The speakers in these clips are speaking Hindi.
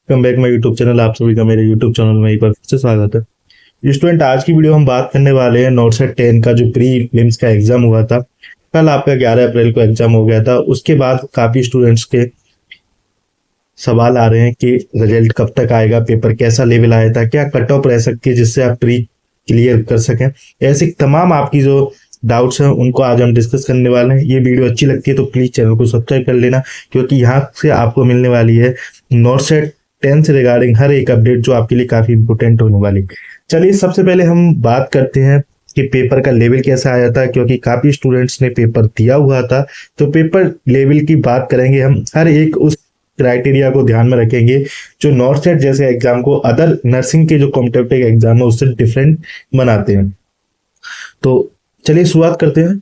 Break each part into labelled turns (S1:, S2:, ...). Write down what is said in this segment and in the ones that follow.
S1: Welcome back my YouTube channel. आप सभी का मेरे यूट्यूब चैनल में एक बार फिर से स्वागत है। स्टूडेंट, आज की वीडियो हम बात करने वाले हैं नॉट सेट 10 का जो प्री लिम्स का एग्जाम हुआ था। कल आपका 11 अप्रैल को एग्जाम हो गया था। उसके बाद काफी स्टूडेंट्स के सवाल आ रहे हैं कि रिजल्ट कब तक आएगा, पेपर कैसा लेवल आया था, क्या कट ऑफ रह सकती है जिससे आप प्री क्लियर कर सकें। ऐसे तमाम आपकी जो डाउट्स हैं उनको आज हम डिस्कस करने वाले हैं। ये वीडियो अच्छी लगती है तो प्लीज चैनल को सब्सक्राइब कर लेना, क्योंकि यहाँ से आपको मिलने वाली है नॉट सेट 10 से रिगार्डिंग हर एक अपडेट जो आपके लिए काफी इंपोर्टेंट होने वाली। चलिए सबसे पहले हम बात करते हैं कि पेपर का लेवल कैसा आया था, क्योंकि काफी स्टूडेंट्स ने पेपर दिया हुआ था। तो पेपर लेवल की बात करेंगे हम, हर एक उस क्राइटेरिया को ध्यान में रखेंगे जो नॉट सेट जैसे एग्जाम को अदर नर्सिंग के जो कॉम्पिटिटिव एग्जाम है उससे डिफरेंट बनाते हैं। तो चलिए शुरुआत करते हैं।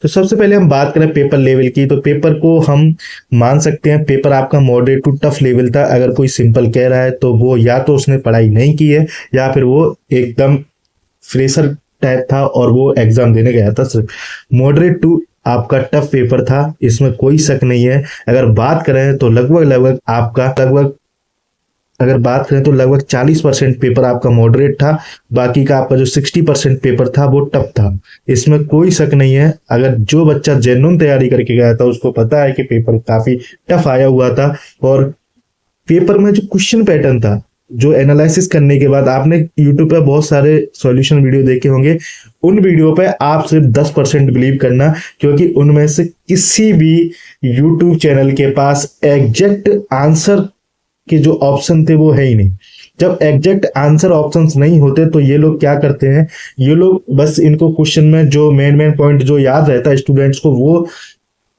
S1: तो सबसे पहले हम बात करें पेपर लेवल की, तो पेपर को हम मान सकते हैं पेपर आपका मॉडरेट टू टफ लेवल था। अगर कोई सिंपल कह रहा है तो वो या तो उसने पढ़ाई नहीं की है या फिर वो एकदम फ्रेशर टाइप था और वो एग्जाम देने गया था। सिर्फ मॉडरेट टू आपका टफ पेपर था, इसमें कोई शक नहीं है। अगर बात करें तो लगभग आपका अगर बात करें तो लगभग 40% पेपर आपका मॉडरेट था, बाकी का आपका जो 60% पेपर था वो टफ था। इसमें कोई शक नहीं है। अगर जो बच्चा जेन्युइन तैयारी करके गया था उसको पता है कि पेपर काफी टफ आया हुआ था। और पेपर में जो क्वेश्चन पैटर्न था, जो एनालिसिस करने के बाद आपने यूट्यूब पे बहुत सारे सॉल्यूशन वीडियो देखे होंगे, उन वीडियो पे आप सिर्फ 10% बिलीव करना, क्योंकि उनमें से किसी भी यूट्यूब चैनल के पास एग्जैक्ट आंसर के जो ऑप्शन थे वो है ही नहीं। जब एग्जैक्ट आंसर ऑप्शंस नहीं होते तो ये लोग क्या करते हैं, ये लोग बस इनको क्वेश्चन में जो मेन पॉइंट जो याद रहता है स्टूडेंट्स को वो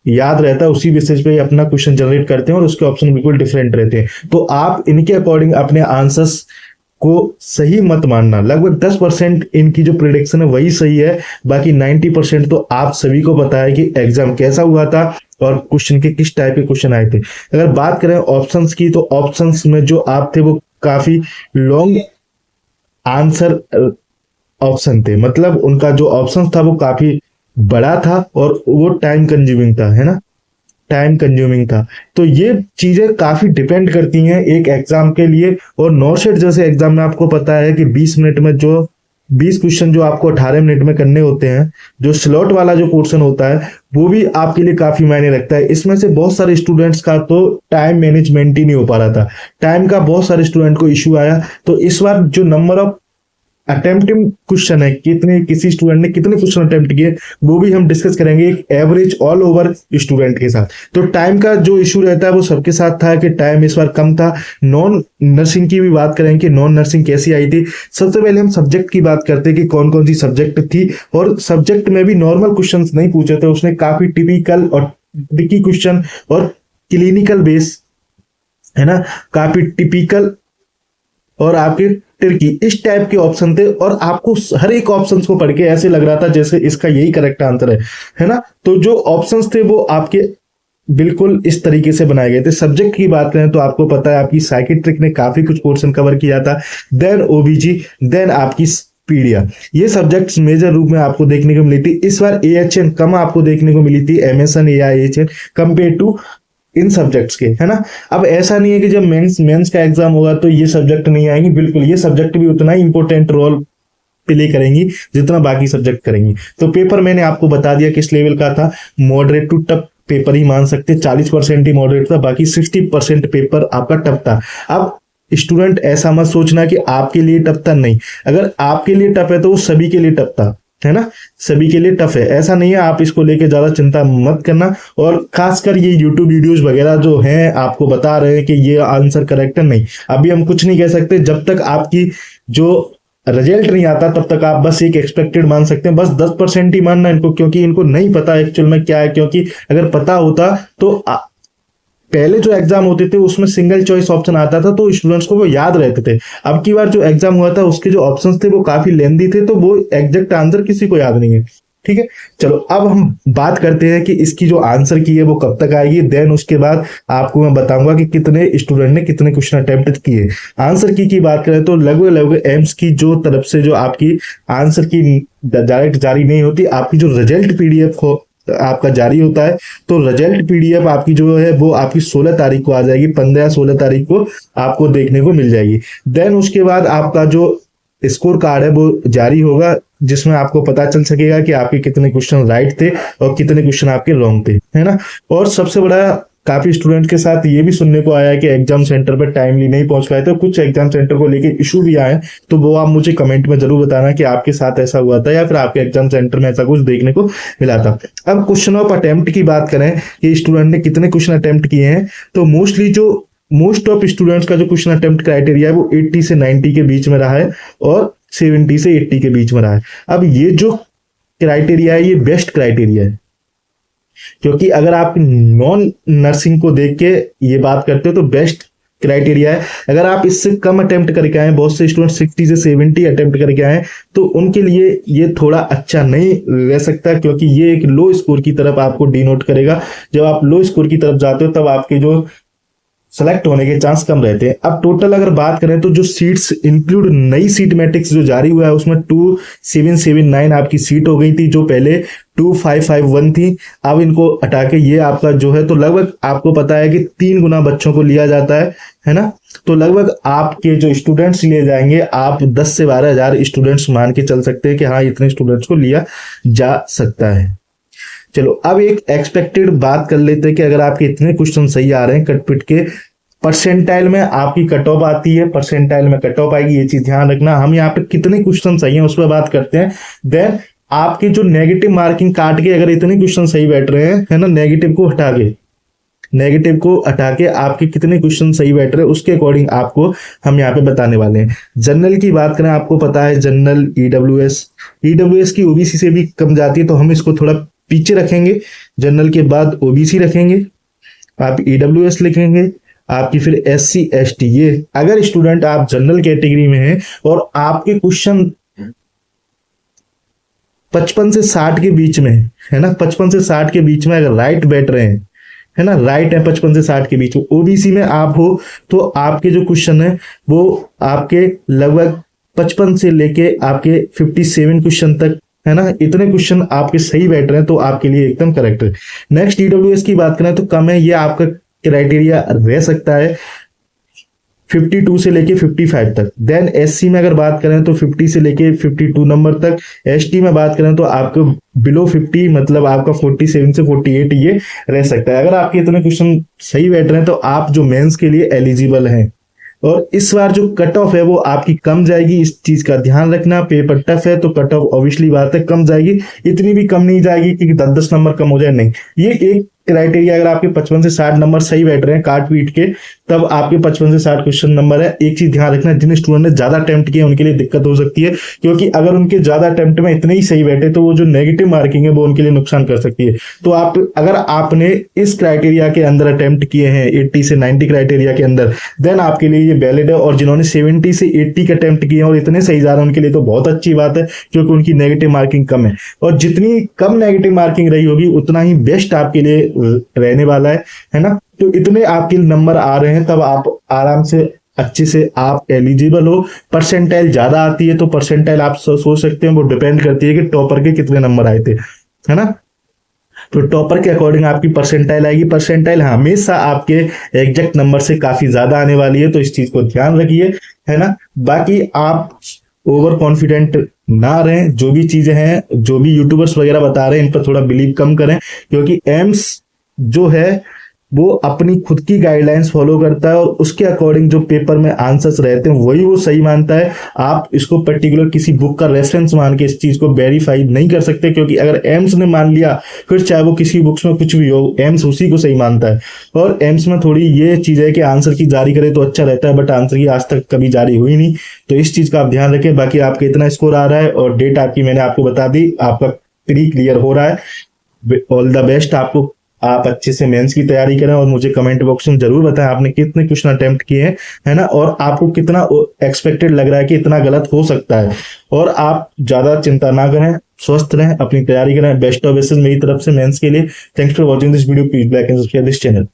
S1: याद रहता है, उसी बेसिस पे अपना क्वेश्चन जनरेट करते हैं और उसके ऑप्शन बिल्कुल डिफरेंट रहते हैं। तो आप इनके अकॉर्डिंग अपने आंसर्स को सही मत मानना। लगभग 10% इनकी जो प्रिडिक्शन है वही सही है, बाकी 90% तो आप सभी को पता है कि एग्जाम कैसा हुआ था और क्वेश्चन के किस टाइप के क्वेश्चन आए थे। अगर बात करें ऑप्शंस की, तो ऑप्शंस में जो आप थे वो काफी लॉन्ग आंसर ऑप्शन थे, मतलब उनका जो ऑप्शन था वो काफी बड़ा था और वो टाइम कंज्यूमिंग था, है ना, टाइम कंज्यूमिंग था। तो ये चीजें काफी डिपेंड करती हैं एक एग्जाम के लिए। और नॉट सेट जैसे एग्जाम में आपको पता है कि 20 मिनट में जो 20 क्वेश्चन जो आपको 18 मिनट में करने होते हैं, जो स्लॉट वाला जो पोर्शन होता है वो भी आपके लिए काफी मायने रखता है। इसमें से बहुत सारे स्टूडेंट्स का तो टाइम मैनेजमेंट ही नहीं हो पा रहा था, टाइम का बहुत सारे स्टूडेंट को इश्यू आया। तो इस बार जो नंबर ऑफ अटेम्प्टिंग क्वेश्चन है, कितने किसी स्टूडेंट ने कितने क्वेश्चन अटेम्प्ट किए, वो भी हम डिस्कस करेंगे एक एवरेज ऑल ओवर स्टूडेंट के साथ। तो टाइम का जो इशू रहता है वो सबके साथ था कि टाइम इस बार कम था। नॉन नर्सिंग की भी बात करेंगे कि नॉन नर्सिंग कैसी आई थी। सबसे पहले हम सब्जेक्ट की बात करते हैं कि कौन कौन सी सब्जेक्ट थी, और सब्जेक्ट में भी नॉर्मल क्वेश्चन नहीं पूछे थे, उसने काफी टिपिकल और ट्रिकी क्वेश्चन और क्लिनिकल बेस, है ना, काफी टिपिकल और आपके टर्की इस टाइप के ऑप्शन थे। और आपको हर एक ऑप्शन को पढ़ के ऐसे लग रहा था जैसे इसका यही करेक्ट आंसर है ना। तो जो ऑप्शंस थे वो आपके बिल्कुल इस तरीके से बनाए गए थे। सब्जेक्ट की बात करें तो आपको पता है आपकी साइकेट्रिक ने काफी कुछ पोर्शन कवर किया था, देन ओबीजी, देन आपकी पीडिया। ये सब्जेक्ट्स मेजर रूप में आपको देखने को मिली थी। इस बार एएचएन कम आपको देखने को मिली थी, एमएसएन या AHN compare to in subjects के, है ना। अब ऐसा नहीं है कि जब मेंस का एग्जाम होगा तो ये सब्जेक्ट नहीं आएंगे, बिल्कुल ये सब्जेक्ट भी उतना ही इंपॉर्टेंट रोल प्ले करेंगी जितना बाकी सब्जेक्ट करेंगी। तो पेपर मैंने आपको बता दिया किस लेवल का था, मॉडरेट टू टफ पेपर ही मान सकते। 40% ही मॉडरेट था, बाकी 60% पेपर आपका टफ था। अब स्टूडेंट ऐसा मत सोचना कि आपके लिए टफ था, नहीं, अगर आपके लिए टफ है तो वो सभी के लिए टफ था, है ना, सभी के लिए टफ है, ऐसा नहीं है। आप इसको लेके ज्यादा चिंता मत करना। और खासकर ये YouTube वीडियोस वगैरह जो हैं आपको बता रहे हैं कि ये आंसर करेक्ट है, नहीं, अभी हम कुछ नहीं कह सकते। जब तक आपकी जो रिजल्ट नहीं आता तब तक आप बस एक एक्सपेक्टेड मान सकते हैं, बस 10% ही मानना इनको, क्योंकि इनको नहीं पता एक्चुअल में क्या है। क्योंकि अगर पता होता तो पहले जो एग्जाम होते थे उसमें सिंगल चॉइस ऑप्शन आता था तो स्टूडेंट्स को वो याद रहते थे। अब की बार जो एग्जाम हुआ था उसके जो ऑप्शंस थे वो काफी लेंथी थे, तो वो एग्जैक्ट आंसर किसी को याद नहीं है, ठीक है। चलो अब हम बात करते हैं कि इसकी जो आंसर की है वो कब तक आएगी, देन उसके बाद आपको मैं बताऊंगा कि कितने स्टूडेंट ने कितने क्वेश्चन अटेम्प्ट किए। आंसर की बात करें तो लगभग एम्स की जो तरफ से जो आपकी आंसर की डायरेक्ट जारी नहीं होती, आपकी जो रिजल्ट पीडीएफ आपका जारी होता है तो रिजल्ट पीडीएफ आपकी जो है वो आपकी 16 तारीख को आ जाएगी, 15 या 16 तारीख को आपको देखने को मिल जाएगी। देन उसके बाद आपका जो स्कोर कार्ड है वो जारी होगा, जिसमें आपको पता चल सकेगा कि आपके कितने क्वेश्चन राइट थे और कितने क्वेश्चन आपके रॉन्ग थे, है ना। और सबसे बड़ा, काफी स्टूडेंट के साथ ये भी सुनने को आया है कि एग्जाम सेंटर पर टाइमली नहीं पहुंच पाए, तो कुछ एग्जाम सेंटर को लेके इशू भी आए, तो वो आप मुझे कमेंट में जरूर बताना कि आपके साथ ऐसा हुआ था या फिर आपके एग्जाम सेंटर में ऐसा कुछ देखने को मिला था। अब क्वेश्चन ऑफ अटेम्प्ट की बात करें कि स्टूडेंट ने कितने क्वेश्चन अटेम्प्ट किए हैं, तो मोस्ट ऑफ स्टूडेंट्स का जो क्वेश्चन अटेम्प्ट क्राइटेरिया है वो 80 से 90 के बीच में रहा है और 70 से 80 के बीच में रहा है। अब ये जो क्राइटेरिया है ये बेस्ट क्राइटेरिया है, क्योंकि अगर आप नॉन नर्सिंग को देख के ये बात करते हो तो बेस्ट क्राइटेरिया है। अगर आप इससे कम अटेम्प्ट करके आए, बहुत से स्टूडेंट 60 से 70 अटेम्प्ट करके आए, तो उनके लिए ये थोड़ा अच्छा नहीं रह सकता, क्योंकि ये एक लो स्कोर की तरफ आपको डिनोट करेगा। जब आप लो स्कोर की तरफ जाते हो तब आपके जो सेलेक्ट होने के चांस कम रहते हैं। अब टोटल अगर बात करें तो जो सीट्स इंक्लूड नई सीट मैट्रिक्स जो जारी हुआ है उसमें 2779 आपकी सीट हो गई थी, जो पहले 2551 थी। अब इनको हटा के ये आपका जो है, तो लगभग आपको पता है कि 3 गुना बच्चों को लिया जाता है ना। तो लगभग आपके जो स्टूडेंट्स लिए जाएंगे, आप 10 से 12 हजार स्टूडेंट्स मान के चल सकते हैं कि हाँ इतने स्टूडेंट्स को लिया जा सकता है। चलो अब एक एक्सपेक्टेड बात कर लेते हैं कि अगर आपके इतने क्वेश्चन सही आ रहे हैं कटपिट के, परसेंटाइल में आपकी कट ऑफ आती है, परसेंटाइल में कट ऑफ आएगी, ये चीज ध्यान रखना। हम यहाँ पे कितने क्वेश्चन सही हैं उस पर बात करते हैं। देन आपकी जो नेगेटिव मार्किंग काट के अगर इतने क्वेश्चन सही बैठ रहे हैं, है ना, नेगेटिव को हटा के आपके कितने क्वेश्चन सही बैठ रहे हैं उसके अकॉर्डिंग आपको हम यहाँ पे बताने वाले हैं। जनरल की बात करें, आपको पता है जनरल ईडब्ल्यूएस की ओबीसी से भी कम जाती है, तो हम इसको थोड़ा पीछे रखेंगे। जनरल के बाद ओबीसी रखेंगे, आप ईडब्ल्यूएस लिखेंगे, आपकी फिर एससी एसटी। ये अगर स्टूडेंट आप जनरल कैटेगरी में हैं और आपके क्वेश्चन 55 से 60 के बीच में है ना, 55 से 60 के बीच में अगर राइट बैठ रहे हैं, है ना, राइट है 55 से 60 के बीच में, ओबीसी में आप हो तो आपके जो क्वेश्चन है वो आपके लगभग 55 से लेके आपके 57 क्वेश्चन तक, है ना, इतने क्वेश्चन आपके सही बैठ रहे हैं तो आपके लिए एकदम करेक्ट है। नेक्स्ट ईडब्ल्यूएस की बात करें तो कम है, ये आपका क्राइटेरिया रह सकता है 52 से लेके 55 तक। देन एससी में अगर बात करें तो 50 से लेके 52 नंबर तक। एसटी में बात करें तो आपको बिलो 50 मतलब आपका 47 से 48 ये रह सकता है। अगर आपके इतने क्वेश्चन सही बैठ रहे हैं तो आप जो मेंस के लिए एलिजिबल हैं। और इस बार जो कट ऑफ है वो आपकी कम जाएगी, इस चीज का ध्यान रखना। पेपर टफ है तो कट ऑफ ऑब्वियसली बात है कम जाएगी, इतनी भी कम नहीं जाएगी कि 10-10 नंबर कम हो जाए, नहीं। ये एक क्राइटेरिया, अगर आपके 55 से 60 नंबर सही बैठ रहे हैं काट पीट के, तब आपके 55 से 60 क्वेश्चन नंबर है। एक चीज ध्यान रखना, जिन स्टूडेंट ने ज्यादा अटेम्प्ट किए उनके लिए दिक्कत हो सकती है, क्योंकि अगर उनके ज्यादा अटेम्प्ट में इतने ही सही बैठे तो वो जो नेगेटिव मार्किंग है वो उनके लिए नुकसान कर सकती है। तो आप अगर आपने इस क्राइटेरिया के अंदर अटेम्प्ट किए हैं 80 से 90 क्राइटेरिया के अंदर, देन आपके लिए ये वैलिड है। और जिन्होंने 70 से 80 के अटेम्प्ट किए हैं और इतने सही जा रहे हैं उनके लिए तो बहुत अच्छी बात है, क्योंकि उनकी नेगेटिव मार्किंग कम है। और जितनी कम नेगेटिव मार्किंग रही होगी उतना ही बेस्ट आपके लिए रहने वाला है ना। तो इतने आपके नंबर आ रहे हैं तब आप आराम से अच्छे से आप एलिजिबल हो। परसेंटाइल ज्यादा आती है तो परसेंटाइल आप सोच सकते हैं, वो डिपेंड करती है कि टॉपर के कितने नंबर आए थे, है ना। तो टॉपर के अकॉर्डिंग आपकी परसेंटाइल आएगी। परसेंटाइल हमेशा आपके एग्जैक्ट नंबर से काफी ज्यादा आने वाली है, तो इस चीज को ध्यान रखिए, है ना। बाकी आप ओवर कॉन्फिडेंट ना रहें, जो भी चीजें हैं, जो भी यूट्यूबर्स वगैरह बता रहे हैं इन पर थोड़ा बिलीव कम करें, क्योंकि एम्स जो है वो अपनी खुद की गाइडलाइंस फॉलो करता है और उसके अकॉर्डिंग जो पेपर में आंसर्स रहते हैं वही वो सही मानता है। आप इसको पर्टिकुलर किसी बुक का रेफरेंस मान के इस चीज को वेरीफाई नहीं कर सकते, क्योंकि अगर एम्स ने मान लिया फिर चाहे वो किसी बुक्स में कुछ भी हो, एम्स उसी को सही मानता है। और एम्स में थोड़ी ये चीज है कि आंसर की जारी करे तो अच्छा रहता है, बट आंसर की आज तक कभी जारी हुई नहीं, तो इस चीज का आप ध्यान रखें। बाकी आपका इतना स्कोर आ रहा है और डेट आपकी मैंने आपको बता दी, आपका प्री क्लियर हो रहा है। ऑल द बेस्ट आपको, आप अच्छे से मेंस की तैयारी करें और मुझे कमेंट बॉक्स में जरूर बताएं आपने कितने क्वेश्चन अटेम्प्ट किए हैं, है ना, और आपको कितना एक्सपेक्टेड लग रहा है कि इतना गलत हो सकता है। और आप ज्यादा चिंता ना करें, स्वस्थ रहें, अपनी तैयारी करें। बेस्ट ऑफ विशेस मेरी तरफ से मेंस के लिए। Thanks for watching this video, please like and subscribe this channel.